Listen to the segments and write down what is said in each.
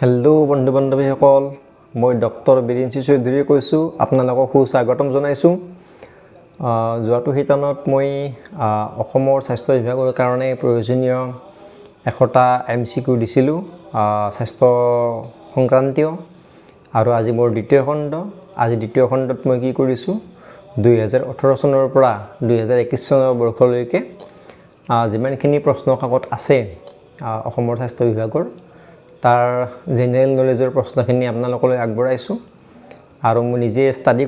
Hello बंधु बान्धवीসকল মই doctor Birinchi Choudhury কৈছো আপোনালোকক সুস্বাগতম জনাইছো যোৱাটো হিতানত মই অসমৰ স্বাস্থ্য বিভাগৰ কাৰণে প্ৰয়োজনীয় এখটা এমসিকিউ দিছিলো স্বাস্থ্য সংক্ৰান্তীয় আৰু আজি মোৰ দ্বিতীয় খণ্ড আজি দ্বিতীয় খণ্ডত মই কি কৰিছো 2018 চনৰ পৰা 2021 চনৰ বৰ্ষলৈকে যিমানখিনি প্ৰশ্ন কাকত আছে অসমৰ স্বাস্থ্য বিভাগৰ তাৰ জেনাৰেল নলেজৰ প্ৰশ্নখিনি আপোনালোকলৈ আগবঢ়াইছো আৰু মই নিজে ষ্টাডি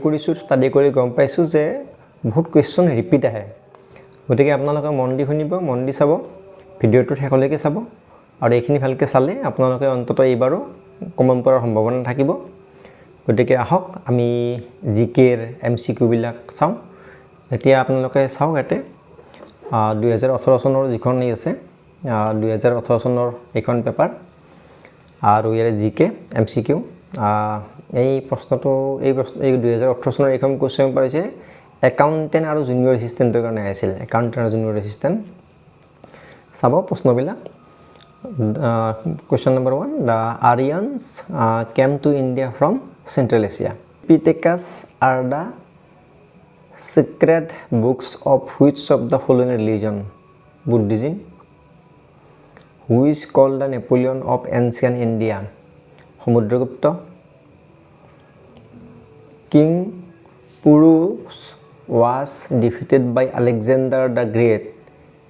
কৰি গম পাইছো যে বহুত কোৱেশ্চন ৰিপিট আহে গতিকে আপোনালোকে মন দি শুনিব মন দি চাব ভিডিওটো শেষলৈকে চাব আৰু এইখিনি ভালকে চালে আপোনালোকে অন্তত এইবাৰো কমন কৰাৰ সম্ভাৱনা থাকিব গতিকে আহক আমি জিকেৰ এমসিকিউ বিলাক চাও এতিয়া আপোনালোকে চাও এতে 2018 চনৰ যিখন আছে 2018 চনৰ এখন পেপাৰ আৰু ইয়াৰ জিকে এমসিকিউ এই প্ৰশ্নটো এই 2018 চনৰ এখন কোৱেশ্চন পাৰিছে একাউন্টেন্ট আৰু জুনিয়ৰ এসিস্টেন্টৰ কাৰণে আছিল একাউন্টেন্ট আৰু জুনিয়ৰ এসিস্টেন্ট চাব প্ৰশ্নবিলাক question number 1 the Aryans came to India from Central Asia Pithakas are the sacred books of which of the following religion Buddhism Who is called the Napoleon of ancient India? Samudragupta. King Purus was defeated by Alexander the Great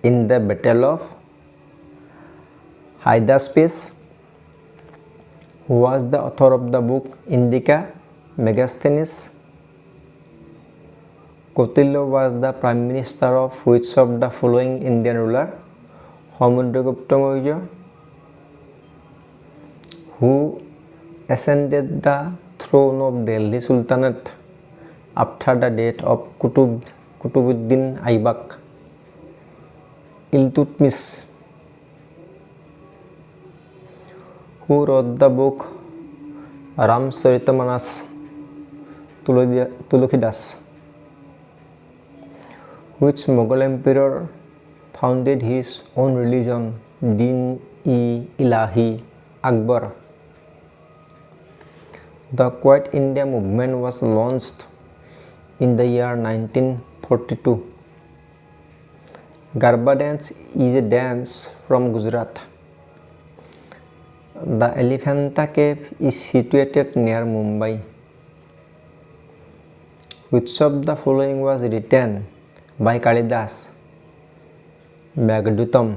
in the Battle of Hydaspes. Who was the author of the book Indica Megasthenes? Kautilya was the prime minister of which of the following Indian ruler? Samudragupta Maurya, who ascended the throne of Delhi Sultanate after the death of Kutubuddin Aibak, Iltutmish, who wrote the book Ramcharitamanas, Tulsidas, which Mughal emperor founded his own religion Din-e-Ilahi Akbar. The Quiet India movement was launched in the year 1942. Garba dance is a dance from Gujarat. The Elephanta cave is situated near Mumbai. Which of the following was written by Kalidas? Meghadutam.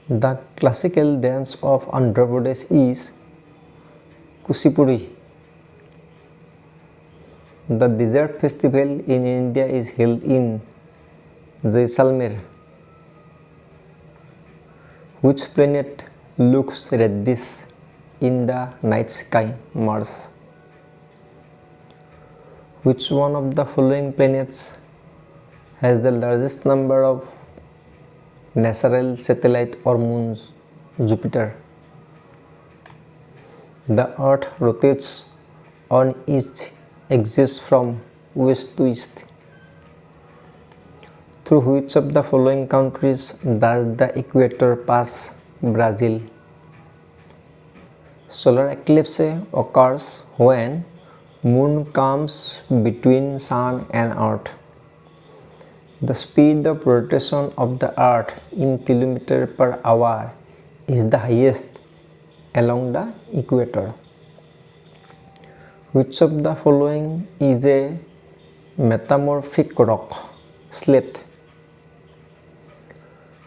The classical dance of Andhra Pradesh is Kuchipudi. The desert festival in India is held in Jaisalmer. Which planet looks reddish in the night sky? Mars. Which one of the following planets has the largest number of natural satellites or moons? Jupiter. The earth rotates on its axis from west to east. Through which of the following countries does the equator pass? Brazil. Solar eclipse occurs when moon comes between sun and earth. The speed of rotation of the earth in km per hour is the highest along the equator. Which of the following is a metamorphic rock? Slate.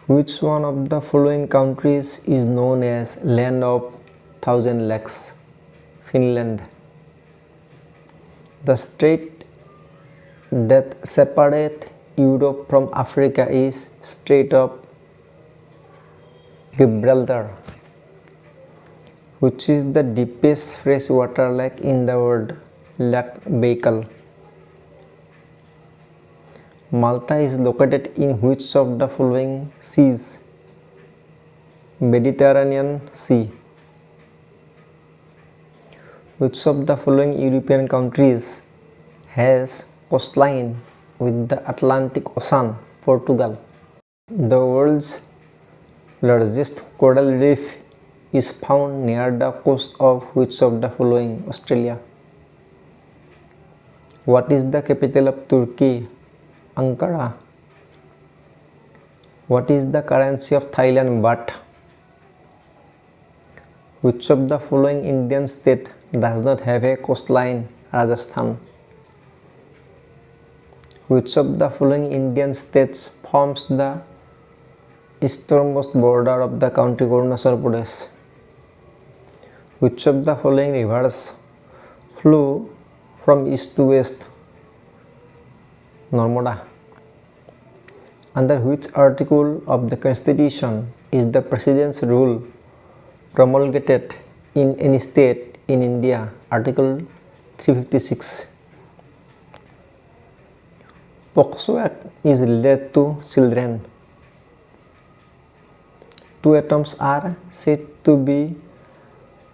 Which one of the following countries is known as Land of Thousand Lakes? Finland. The strait that separates Europe from Africa is Strait of Gibraltar. Which is the deepest freshwater lake in the world? Lake Baikal. Malta is located in which of the following seas? Mediterranean Sea. Which of the following European countries has coastline with the Atlantic Ocean? Portugal. The world's largest coral reef is found near the coast of which of the following? Australia. What is the capital of Turkey? Ankara. What is the currency of Thailand? Baht. Which of the following Indian state does not have a coastline? Rajasthan. Which of the following Indian states forms the easternmost border of the country Arunachal Pradesh? Which of the following rivers flow from east to west? Narmada. Under which article of the Constitution is the President's rule promulgated in any state in India? Article 356. POCSO Act is related to children. Two atoms are said to be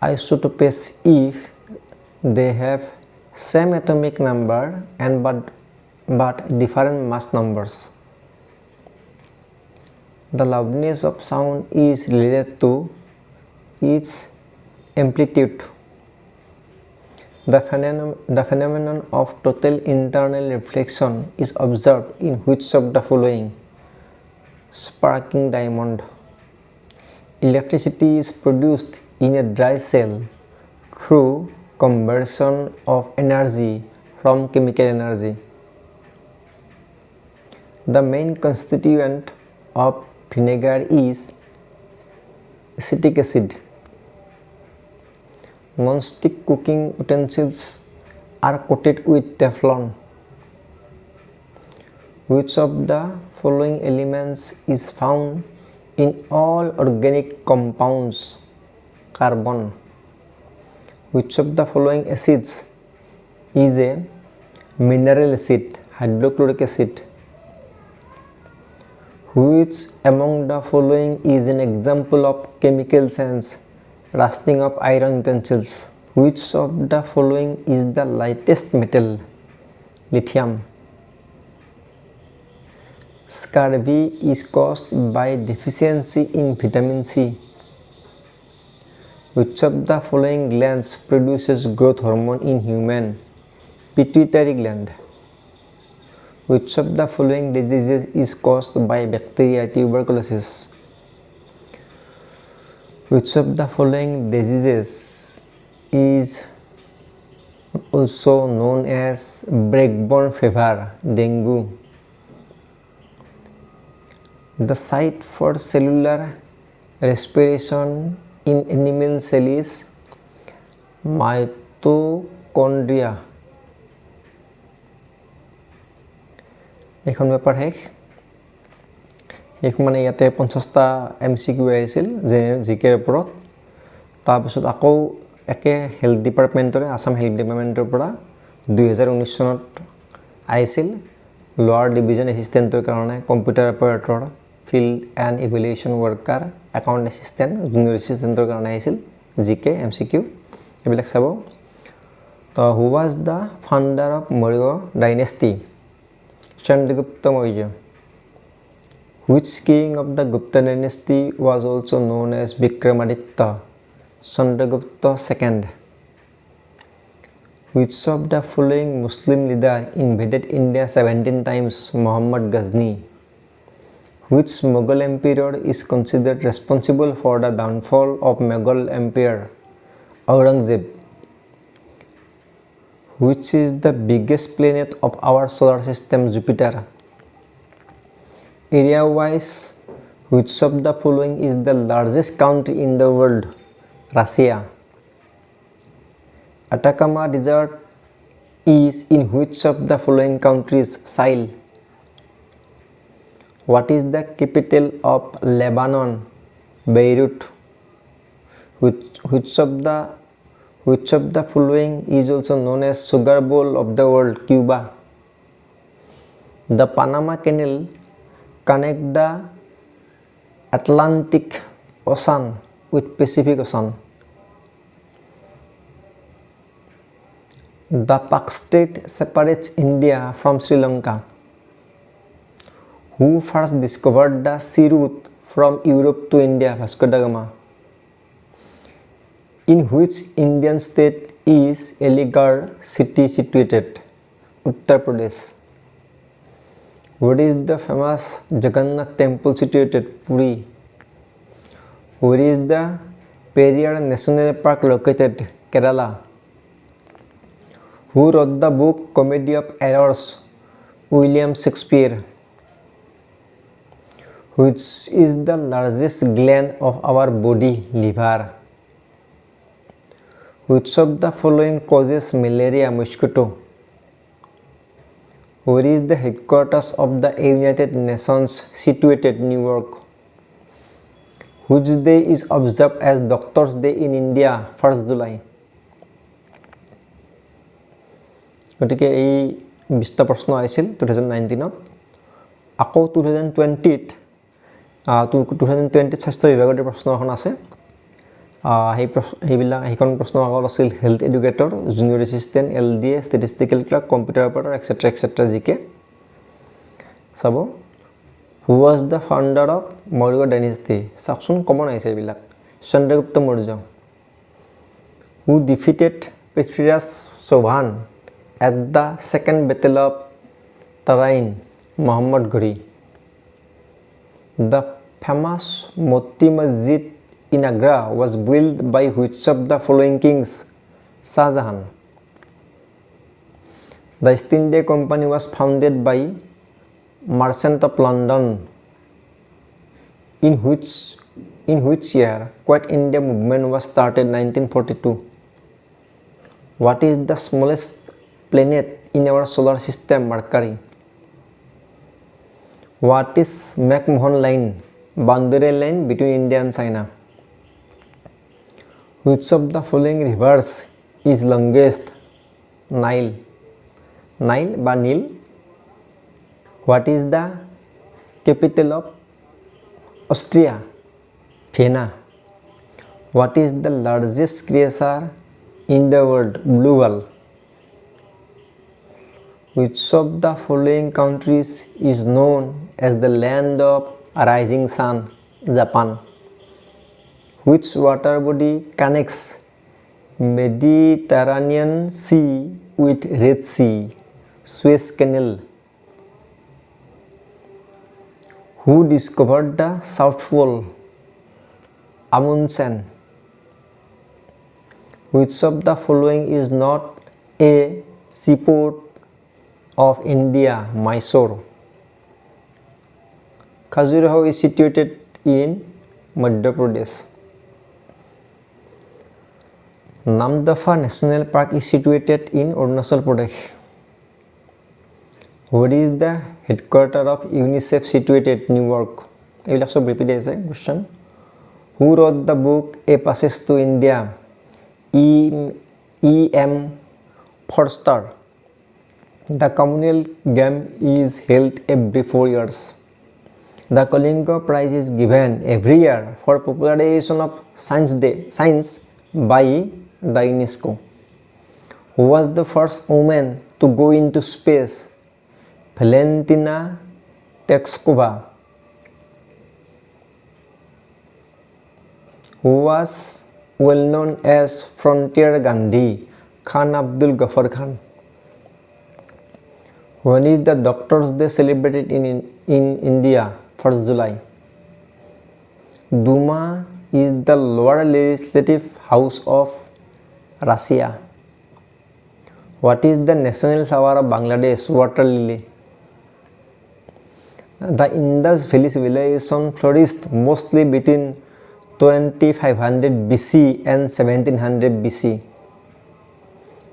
isotopes if they have same atomic number and but different mass numbers. The loudness of sound is related to its amplitude. The phenomenon of total internal reflection is observed in which of the following? Sparking diamond. Electricity is produced in a dry cell through conversion of energy from chemical energy. The main constituent of vinegar is acetic acid. Non-stick cooking utensils are coated with Teflon. Which of the following elements is found in all organic compounds? Carbon. Which of the following acids is a mineral acid? Hydrochloric acid. Which among the following is an example of chemical sense? Rusting of iron utensils. Which of the following is the lightest metal? Lithium. Scurvy is caused by deficiency in vitamin C. Which of the following glands produces growth hormone in human? Pituitary gland. Which of the following diseases is caused by bacteria? Tuberculosis. Which of the following diseases is also known as breakbone fever? Dengue. The site for cellular respiration in animal cell is mitochondria. এখন paper শেষ মানে ইয়াতে 50টা MCQ আহিছিল যে জিকেৰ ওপৰত তাৰপিছত আকৌ একে হেলথ ডিপাৰ্টমেণ্টৰে আসাম হেলথ ডিপাৰ্টমেণ্টৰ পৰা 2019 চনত আহিছিল লোৱাৰ ডিভিজন এসিষ্টেণ্টৰ কাৰণে computer operator field and evaluation worker account assistant junior এসিষ্টেণ্টৰ কাৰণে আহিছিল GK MCQ এইবিলাক চাব তো who was the founder of Maurya dynasty Chandragupta Maurya. Which king of the Gupta dynasty was also known as Vikramaditya? Chandragupta II. Which of the following Muslim leader invaded India 17 times? Muhammad Ghazni. Which Mughal emperor is considered responsible for the downfall of Mughal Empire? Aurangzeb. Which is the biggest planet of our solar system? Jupiter. Area-wise, which of the following is the largest country in the world? Russia. Atacama Desert is in which of the following countries? Sahel. What is the capital of Lebanon? Beirut. Which of the following is also known as sugar bowl of the world? Cuba. The Panama Canal connects the Atlantic Ocean with Pacific Ocean. The Pak Strait separates India from Sri Lanka. Who first discovered the sea route from Europe to India? Vasco da Gama. In which Indian state is Aligarh city situated? Uttar Pradesh. Where is the famous Jagannath temple situated? Puri. Where is the Periyar National Park located? Kerala. Who wrote the book Comedy of Errors? William Shakespeare. Which is the largest gland of our body? Liver. Which of the following causes malaria? Mosquito. Where is the headquarters of the United Nations situated? New York. Which day is observed as Doctors' Day in India? 1st July. গতিকে এই 20টা প্ৰশ্ন আহিছিল 2019 আকৌ 2020 স্বাস্থ্য বিভাগৰ প্ৰশ্ন এখন আছে সেইখন প্ৰশ্ন আগত আছিল health educator junior assistant LDA statistical clerk computer operator etcetera GK চাব who was the founder of Maurya dynasty চাকচোন কমন আহিছে এইবিলাক Chandragupta Maurya who defeated Prithviraj Chauhan at the second battle of Tarain? Muhammad Ghori. The famous Moti Masjid in Agra was built by which of the following kings? Shah Jahan. The East India Company was founded by Merchant of London. In which year Quit India movement was started? 1942. What is the smallest planet in our solar system? Mercury. What is McMahon line? Boundary line between India and China. Which of the following rivers is longest? Nile. Nile বা Nil. What is the capital of Austria? Vienna. What is the largest creature in the world? Blue whale. Which of the following countries is known as the land of rising sun? Japan. Which water body connects Mediterranean Sea with Red Sea? Suez Canal. Who discovered the South Pole? Amundsen. Which of the following is not a seaport of India? Mysore. Choudhury is situated in Madhya Pradesh. Namdapha National Park is situated in Arunachal Pradesh. Where is the headquarters of UNICEF situated? New York. এইবিলাক সব repeat আছে question. Who wrote the book A Passage to India? E.M. Forster. The communal game is held every 4 years. The Kalinga Prize is given every year for popularization of science by the UNESCO. Who was the first woman to go into space? Valentina Tereshkova. Who was well known as Frontier Gandhi? Khan Abdul Ghaffar Khan. When is the Doctors' Day celebrated in India? 1st July. Duma is the lower legislative house of Russia. What is the national flower of Bangladesh? Water lily. The Indus Valley civilization flourished mostly between 2500 BC and 1700 BC.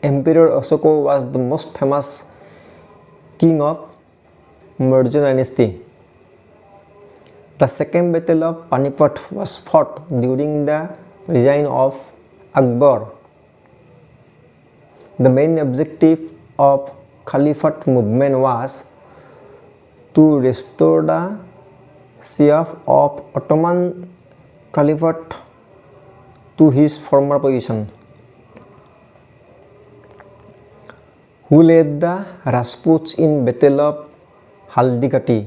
Emperor Ashoka was the most famous king of Maurya dynasty. The second battle of Panipat was fought during the reign of Akbar. The main objective of Caliphate movement was to restore the chief of Ottoman Caliphate to his former position. Who led the Rajputs in Battle of Haldighati?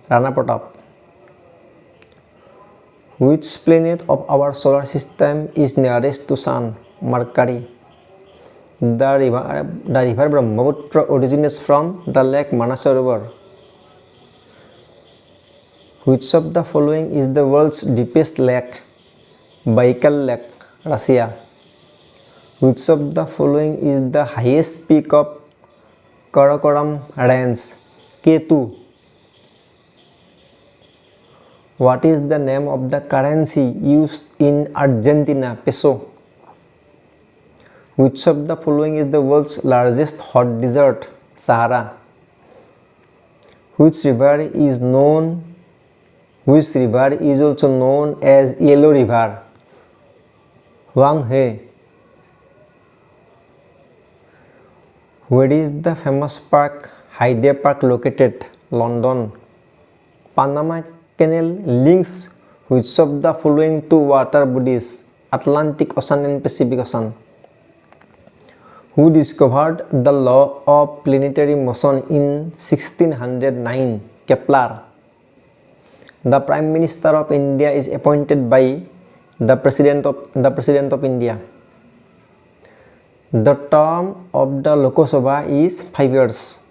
Rana Pratap. Which planet of our solar system is nearest to Sun? Mercury. The river Brahmaputra originates from the lake Manasarovar. Which of the following is the world's deepest lake? Baikal Lake, Russia. Which of the following is the highest peak of Karakoram Range? K2. What is the name of the currency used in Argentina? Peso. Which of the following is the world's largest hot desert? Sahara. Which river is also known as Yellow River? Huanghe. Where is the famous park Hyde Park located? London. Panama Canal links which of the following two water bodies? Atlantic Ocean and Pacific Ocean. Who discovered the law of planetary motion in 1609? Kepler. The Prime Minister of India is appointed by the President of India. The term of the Lok Sabha is 5 years.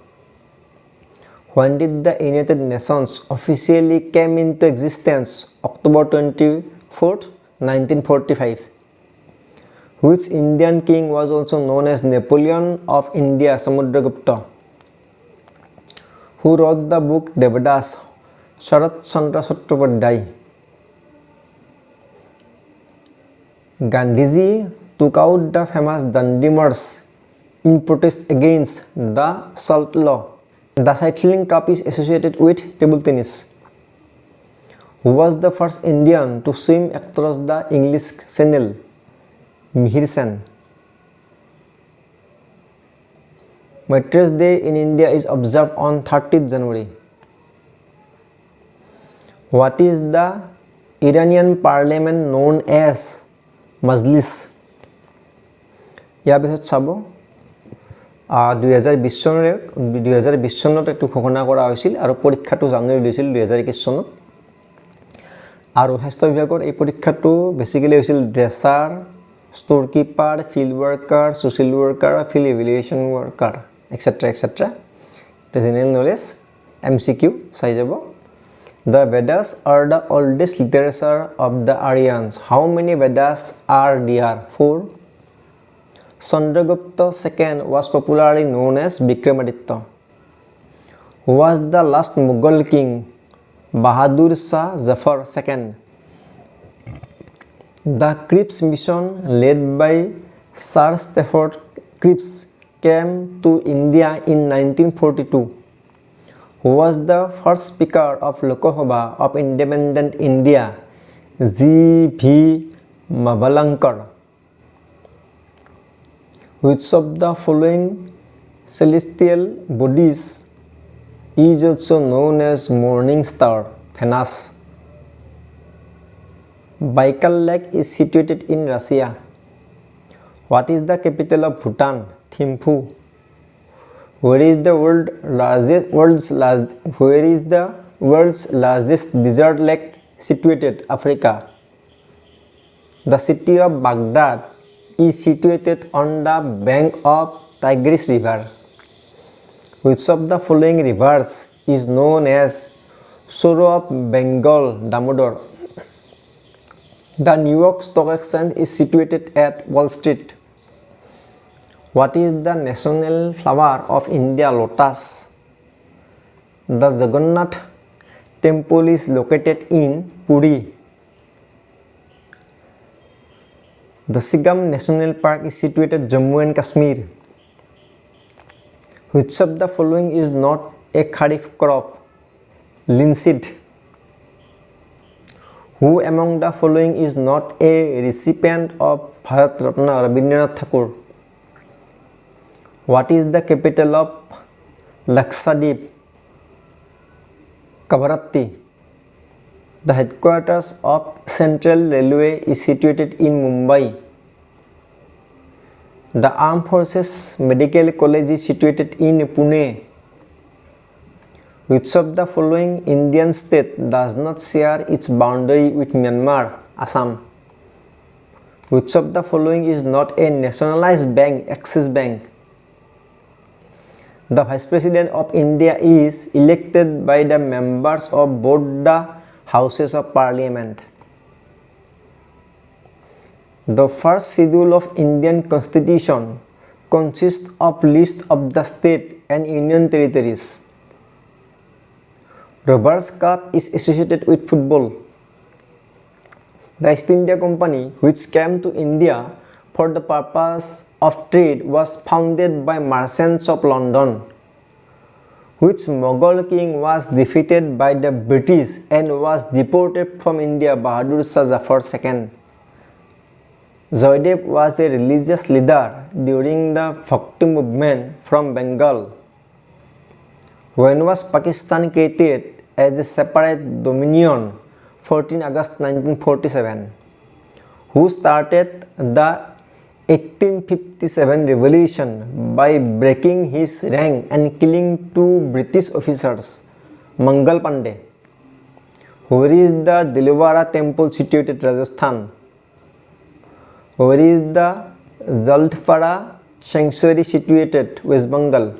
When did the United Nations officially came into existence? October 24th, 1945. Which Indian king was also known as Napoleon of India? Samudragupta. Who wrote the book Devadas? Sharat Chandra Chattopadhyay. Gandhiji took out the famous Dandi March in protest against the salt law. The cycling cup is associated with table tennis. Who was the first Indian to swim across the English Channel? Mihir Sen. Martyrs' Day in India is observed on 30th January. What is the Iranian parliament known as? Majlis. ইয়াৰ পিছত চাব 2020 চনত একটু ঘোষণা কৰা হৈছিল আৰু পৰীক্ষাটো জানুৱাৰী হৈছিল 2021 চনত আৰু স্বাস্থ্য বিভাগৰ এই পৰীক্ষাটো বেসিক্যালি হৈছিল dresser store keeper field worker social worker field evaluation worker etc the general knowledge MCQ চাই যাব The Vedas are the oldest literature of the Aryans. How many Vedas are there? 4. Chandragupta II was popularly known as Vikramaditya. Who was the last Mughal king? Bahadur Shah Zafar II. The Eclipse mission led by Sir Stafford Cripps came to India in 1942. Who was the first speaker of Lok Sabha of independent India? G.V. Mavalankar. Which of the following celestial bodies is also known as morning star? Venus. Baikal Lake is situated in Russia. What is the capital of Bhutan? Thimphu. Where is the world's largest desert lake situated? Africa. The city of Baghdad is situated on the bank of Tigris River. Which of the following rivers is known as Sorrow of Bengal? Damodar. The New York Stock Exchange is situated at Wall Street. What is the national flower of India? Lotus. The Jagannath temple is located in Puri. The Sigam National Park is situated in Jammu and Kashmir. Which of the following is not a kharif crop? Linseed. Who among the following is not a recipient of Bharat Ratna Rabindranath Tagore? What is the capital of Lakshadweep? Kavaratti. The headquarters of Central Railway is situated in Mumbai. The Armed Forces Medical College is situated in Pune. Which of the following Indian state does not share its boundary with Myanmar? Assam. Which of the following is not a nationalized bank? Axis Bank. The Vice President of India is elected by the members of both the Houses of Parliament. The first schedule of Indian Constitution consists of list of the state and union territories. Rubbers Cup is associated with football. The East India Company, which came to India for the purpose of trade, was founded by merchants of London. Which Mughal king was defeated by the British and was deported from India? Bahadur Shah Zafar II. Joydev was a religious leader during the Bhakti movement from Bengal. When was Pakistan created as a separate dominion? 14 August 1947. Who started the 1857 revolution by breaking his rank and killing 2 British officers? Mangal Pandey. Where is the Dilwara temple situated in Rajasthan? Where is the Jalthpara sanctuary situated? West Bengal.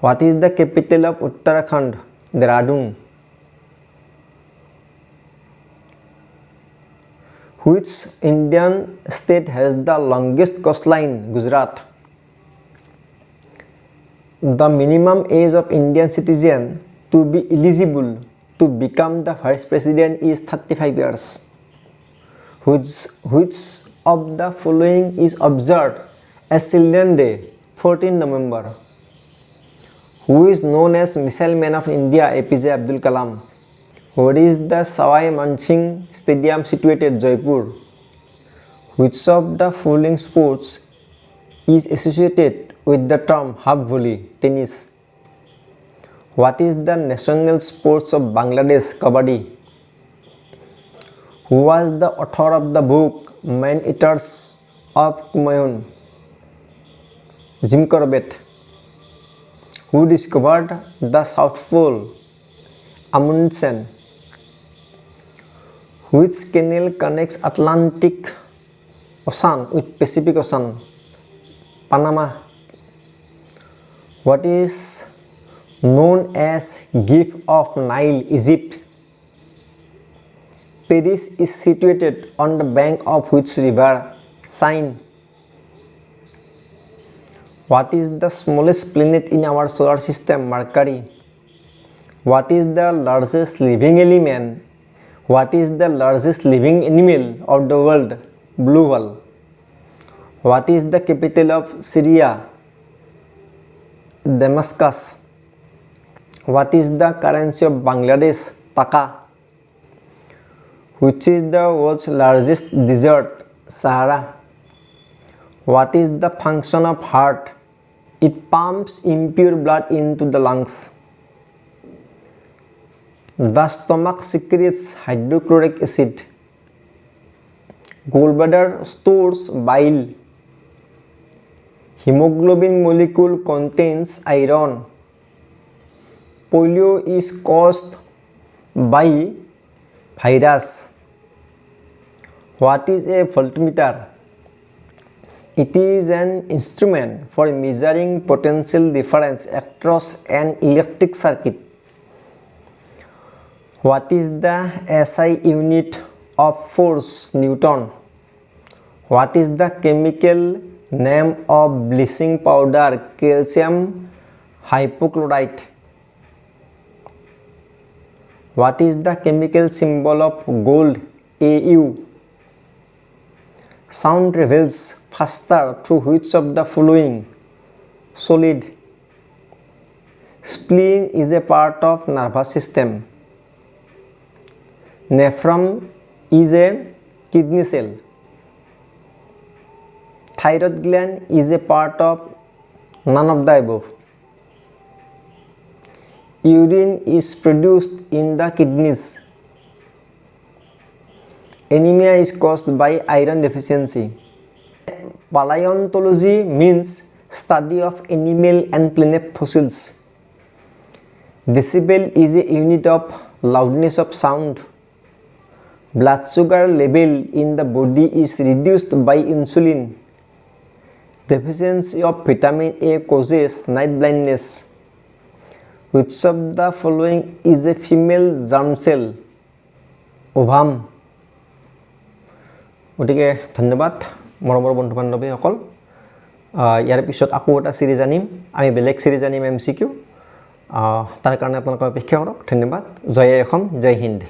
What is the capital of Uttarakhand? Dehradun. Which Indian state has the longest coastline? Gujarat. The minimum age of Indian citizen to be eligible to become the Vice President is 35 years. Which of the following is observed as Children's Day? 14 November. Who is known as Missile Man of India? APJ Abdul Kalam. Where is the Sawai Mansingh Stadium situated? Jaipur. Which of the following sports is associated with the term half volley? Tennis. What is the national sports of Bangladesh? Kabaddi. Who was the author of the book Man-Eaters of Kumaun? Jim Corbett. Who discovered the South Pole? Amundsen. Which canal connects Atlantic Ocean with Pacific Ocean? Panama. What is known as Gift of Nile? Egypt. Paris is situated on the bank of which river? Seine. What is the smallest planet in our solar system? Mercury. What is the largest living element? What is the largest living animal of the world? Blue whale. What is the capital of Syria? Damascus. What is the currency of Bangladesh? Taka. Which is the world's largest desert? Sahara. What is the function of heart? It pumps impure blood into the lungs. The stomach secretes hydrochloric acid. Gallbladder stores bile. Hemoglobin molecule contains iron. Polio is caused by virus. What is a voltmeter? It is an instrument for measuring potential difference across an electric circuit. What is the SI unit of force? Newton. What is the chemical name of bleaching powder? Calcium hypochlorite. What is the chemical symbol of gold? Au. Sound travels faster through which of the following? Solid. Spleen is a part of nervous system. Nephron is a kidney cell. Thyroid gland is a part of none of the above. Urine is produced in the kidneys. Anemia is caused by iron deficiency. Paleontology means study of animal and plant fossils. Decibel is a unit of loudness of sound. Blood sugar level in the body is reduced by insulin. Deficiency of vitamin A causes night blindness. Which of the following is a female germ cell? Ovum. গতিকে ধন্যবাদ মৰমৰ বন্ধু বান্ধৱীসকল ইয়াৰ পিছত আকৌ এটা সিৰিজ আনিম আমি বেলেগ সিৰিজ আনিম MCQ তাৰ কাৰণে আপোনালোকে অপেক্ষা কৰক ধন্যবাদ জয় অসম জয় হিন্দ